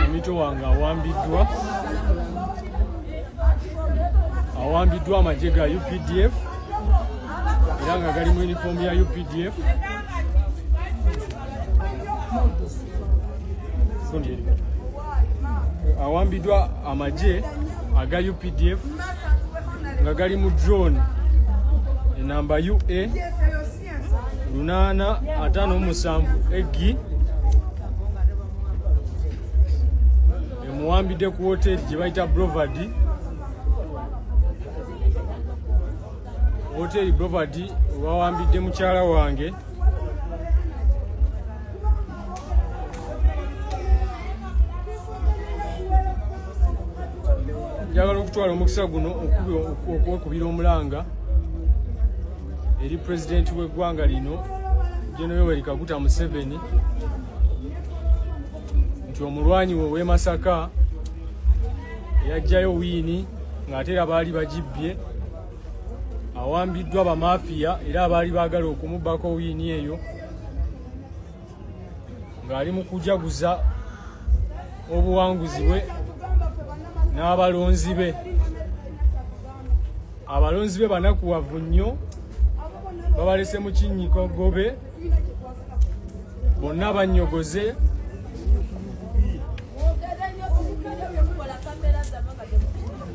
Amito wange awambiddwa amagye ga UPDF era nga gali mu uniform ya UPDF. Awambiddwa amagye aga UPDF nga gali mu drone enamba UA 857 EGI emuwambidde ku hoteli gye bayita Brovard. Hoteli Brovard wawambidde mukyala wange njagala okutwala omukisa guno okwekubira omulanga eri pulezidenti w'eggwanga lino General Yoweri Kaguta Museveni nti omulwanyi we w'e Masaka yajjayo wiini ng'ate era baali bagibbye, awambiddwa bamafiya era abaali baagala okumubbako wiini eyo ng'ali mu kujaguza obuwanguzi bwe n'abalonzi be. Abalonzi be banakuwavu nnyo, babalese mu kinnyiko gobe, bonna bannyogoze.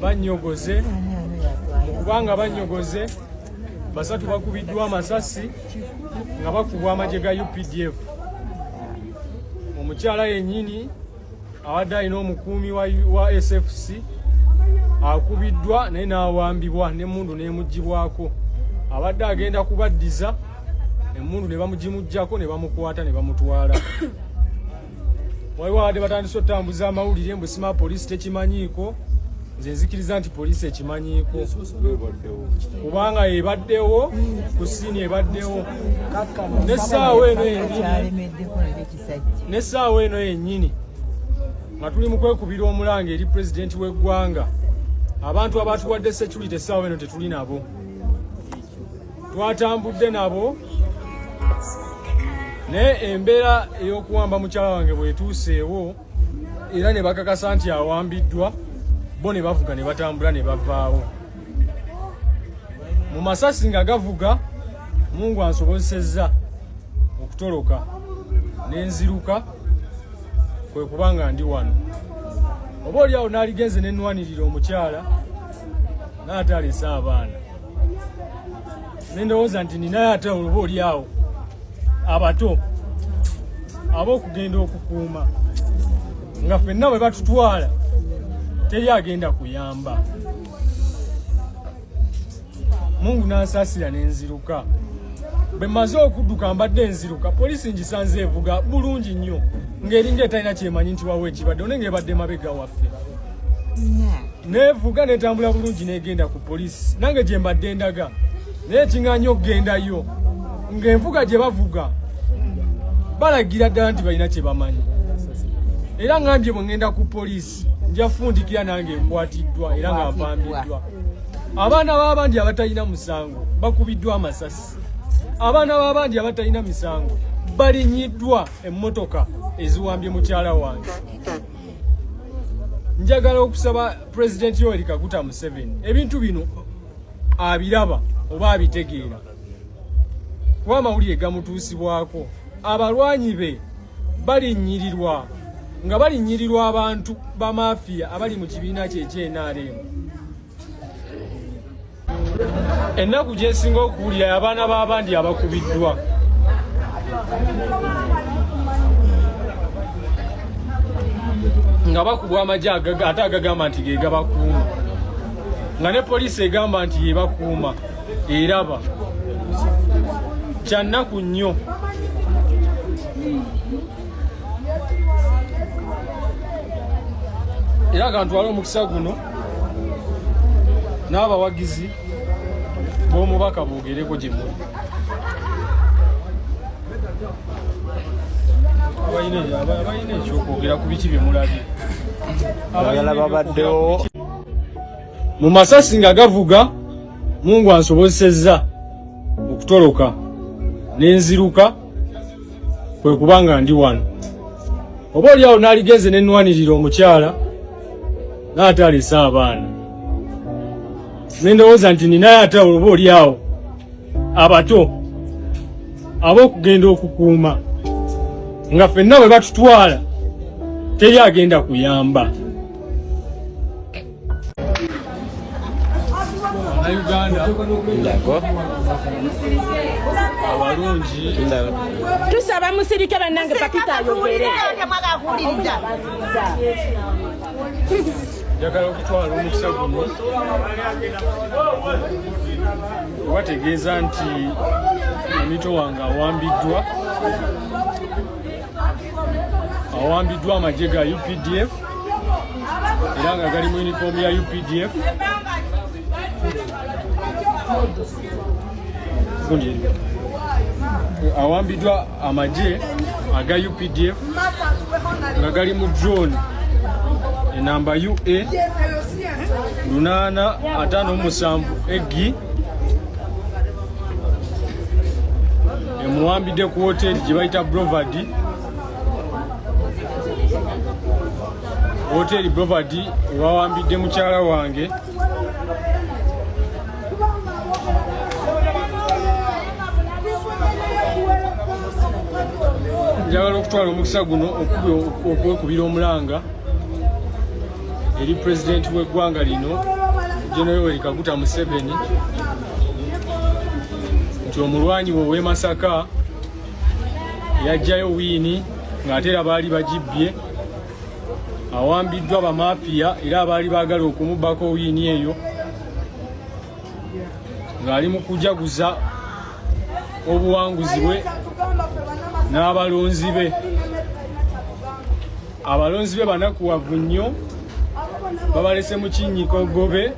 Bannyogoze, kubanga bannyogoze basatu bakubiddwa amasasi nga bakubwa amagye ga UPDF. Omukyala yennyini awadde alina omukuumi wa SFC akubiddwa naye n'awambibwa n'emmundu n'emuggibwako. Abadde agenda kubaddiza emmundu ne bamugimuggyako ne bamukwata ne bamutwala. Waliwo abadde batandise okutambuza amawulire mbu sima poliisi tekimanyiiko. Nze nzikiriza nti poliisi ekimanyiiko kubanga ebaddewo ku ssiini ebaddewo n'essaawa eno yennyini nga tuli mu kwekubira omulanga eri pulezidenti w'eggwanga. Abantu abatuwadde security essaawa eno tetuli nabo, twatambudde nabo, naye embeera ey'okuwamba mukyala wange bw'etuuseewo era ne bakakasa nti awambiddwa, bo ne bavuga ne batambula ne bavaawo. Mu masasi nga gavuga, Mungu ansobozesezza okutoloka n'enziruka, kwe kubanga ndi wano. Oba oli awo n'aligenze n'ennwanirira omukyala n'ate alese abaana. Nendowooza nti ninayo ate oluba oli awo abato ab'okugenda okukuuma nga ffenna bwe batutwala teri agenda kuyamba. Mungu n'ansaasira n'enziruka. Bwe mmaze okudduka mbadde nziruka, poliisi ngisanze evuga bulungi nnyo ng'eringa etalina kyemanyi nti wawe ekibadde ne ng'ebadde mabega waffe. Neevuga n'etambula bulungi n'egenda ku poliisi nange gye mbadde ndaga, naye ekiŋŋaanya okugendayo ng'envuga gye bavuga balagira ddala nti balina kye bamanyi. Era ngambye bwe ŋŋenda ku poliisi nja fundikira nange nkwatiddwa era nga mpambiddwa. Abaana b'abandi abatalina musango bakubiddwa amasasi. Abaana b'abandi abatalina misango balinyiddwa emmotoka eziwambye mukyala wange. Njagala okusaba Pulezidenti Yoweri Kaguta Museveni ebintu bino abiraba oba abitegeera, kuba amawulire gamutuusibwako. Abalwanyi be balinnyirirwa nga balinnyirirwa abantu ba mafiya abali mu kibiina kye ekye-NRM. Ennaku gye nsinga okuwulira abaana b'abandi abakubiddwa. Nga bakubwa amagye ate agagamba nti ge gabakuuma, nga ne poliisi egamba nti ye bakuuma eraba. Kya nnaku nnyo. Era nga ntwala omukisa guno n'abawagizi b'omubaka boogereko gye muli. Abalina ekyokwogera ku biki bye mulabye. Abalala babaddewo mu masasi nga gavuga, Mungu ansobozesezza okutoloka n'enziruka, kwe kubanga ndi wano. oba oli awo n'aligenze n'ennwanirira omukyala n'ataalisa abaana nendowooza nti ninaye ate oba oli awo abato ab'okugenda okukuuma nga ffenna bwe batutwala teri agenda kuyamba. Uganda abalungi tusaba musirike bannange papita ayogere njagala okutwala omukisa guno wategeeza nti emito wange awambiddwa amagye ga UPDF era nga gali mu uniform ya UPDF awambiddwa amagye aga UPDF nga gali mu drone enamba UA 857 egi emuwambidde ku hoteli gye bayita Brovard. Hoteli Brovard wawambidde mukyala wange njagala okutwala omukisa guno okwekubira omulanga eri pulezidenti w'eggwanga lino General Yoweri Kaguta Museveni nti omulwanyi we ow'e Masaka yajjayo wiini ng'ate era baali bagibbye awambiddwa bamafiya era abaali baagala okumubbako wiini eyo ng'ali mu kujaguza obuwanguzi bwe n'abalonzi be. Abalonzi be banakuwavu nnyo babalese mu kinnyiko gobe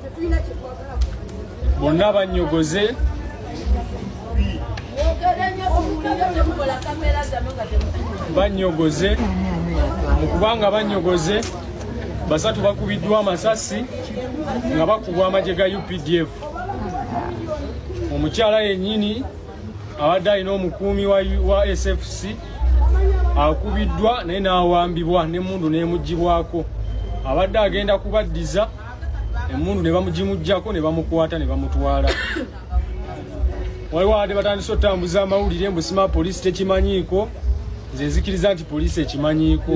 bonna banyogoze mu kubanga banyogoze basatu bakubiddwa amasasi nga bakubwa amagye ga UPDF. Omukyala yennyini abadde alina omukuumi wa SFC akubiddwa naye n'awambibwa n'emmundu n'emuggibwako. Abadde agenda kubaddiza emmundu ne bamugimuggyako ne bamukwata ne bamutwala. Waliwo abadde batandise okutambuza amawulire mbu sima poliisi tekimanyiiko, nze nzikiriza nti poliisi ekimanyiiko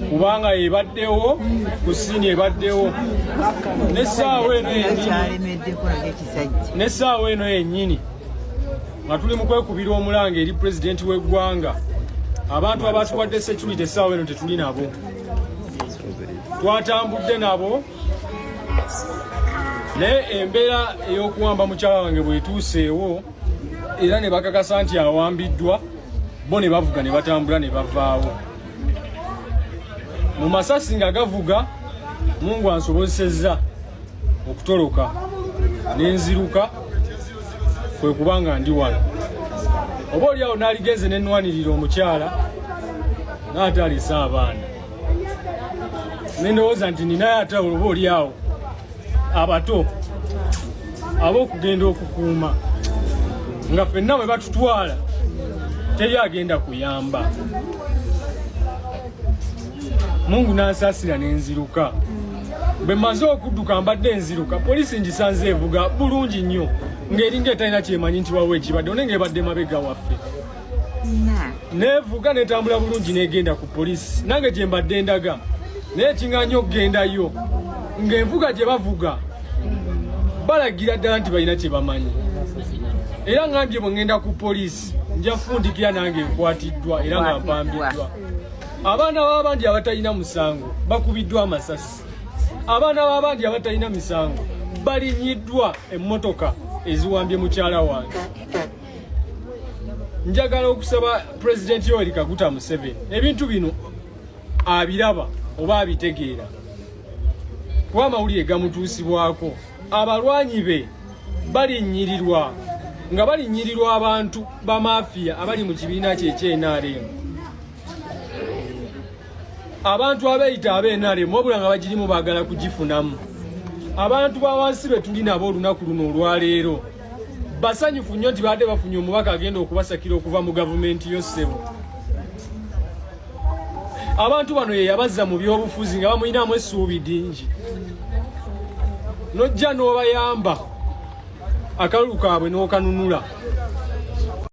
kubanga ebaddewo ku ssiini ebaddewo n'essaawa eno yennyini nga tuli mu kwekubira omulanga eri pulezidenti w'eggwanga. Abantu abatuwadde security essaawa eno tetuli nabo, twatambudde nabo naye embeera ey'okuwamba mukyala wange bwetuuseewo era ne bakakasa nti awambiddwa, bo ne bavuga ne batambula ne bavaawo. Mu masasi nga gavuga Mungu ansobozesezza okutoloka n'enziruka kwe kubanga ndi wano. Oba oli awo n'aligenze n'ennwanirira omukyala n'ataalisa abaana nendowooza nti ninaye ate oba oli awo abato ab'okugenda okukuuma nga ffenna bwe batutwala teri agenda kuyamba. Mungu n'ansaasira n'enziruka. Bwe mmaze okudduka mbadde enziruka, poliisi ngisanze evuga bulungi nnyo ng'eringa etalina kyemanyi nti wawe ekibadde one ng'ebadde mabega waffe. Neevuga n'etambula bulungi n'egenda ku poliisi nange gye mbadde ndaga naye kiŋŋaanya okugendayo ng'envuga gye bavuga balagira ddala nti balina kye bamanyi. Era ngambye bwe ŋŋenda ku poliisi nja fundikira nange nkwatiddwa era nga mpambiddwa. Abaana b'abandi abatalina musango bakubiddwa amasasi. Abaana b'abandi abatalina misango balinyiddwa emmotoka eziwambye mukyala wange. Njagala okusaba Pulezidenti Yoweri Kaguta Museveni ebintu bino abiraba oba abitegeera kuba amawulire gamutuusibwako. Abalwanyi be balinnyirirwa nga balinnyirirwa abantu bamafiya abali mu kibiina kye ekye-NRM. Abantu abeeyita ab'e-NRM wabula nga bagirimu baagala kugifunamu. Abantu ba wansi be tuli nabo olunaku luno olwaleero basanyufu nnyo nti baadde bafunye omubaka agenda okubasakira okuva mu gavumenti yo ssebo. abantu bano ye yabazza mu byobufuzi nga bamuyinamu essuubi dingi nojja n'obayamba akalulu kaabwe n'okanunula